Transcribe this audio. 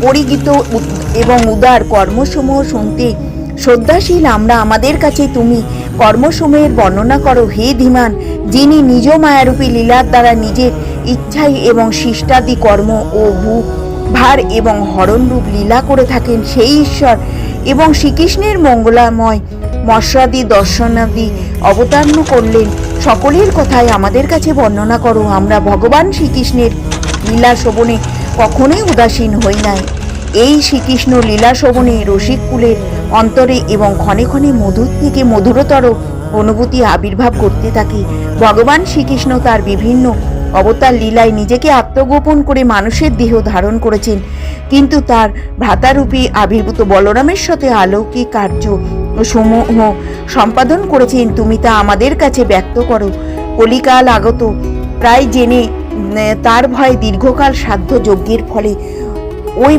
পরিগীত এবং উদার কর্মসমূহ শুনতে শ্রদ্ধাশীল আমরা। আমাদের কাছে তুমি কর্মসমূহের বর্ণনা করো হে ধীমান, যিনি নিজ মায়ারূপী লীলার দ্বারা নিজের ইচ্ছাই এবং শিষ্টাদি কর্ম ও ভার এবং হরণরূপ লীলা করে থাকেন সেই ঈশ্বর এবং শ্রীকৃষ্ণের মঙ্গলাময় মৎস্যাদি দর্শনাদি অবতারণ করলেন সকলের কথাই আমাদের কাছে বর্ণনা করো। আমরা ভগবান শ্রীকৃষ্ণের লীলা শোভনে কখনোই উদাসীন হই নাই। এই শ্রীকৃষ্ণ লীলা শোভনে রসিককুলের অন্তরে এবং ক্ষণে ক্ষণে মধুর থেকে মধুরতর অনুভূতি আবির্ভাব করতে থাকে। ভগবান শ্রীকৃষ্ণ তার বিভিন্ন অবতার লীলায় নিজেকে আত্মগোপন করে মানুষের দেহ ধারণ করেছেন, কিন্তু তার ভ্রাতারূপী আবির্ভূত বলরামের সাথে অলৌকিক কার্য সমূহ সম্পাদন করেছেন। তুমি তা আমাদের কাছে ব্যক্ত করো। কলিকাল আগত প্রায় জেনে তার ভয়ে দীর্ঘকাল সাধ্য যজ্ঞের ফলে ওই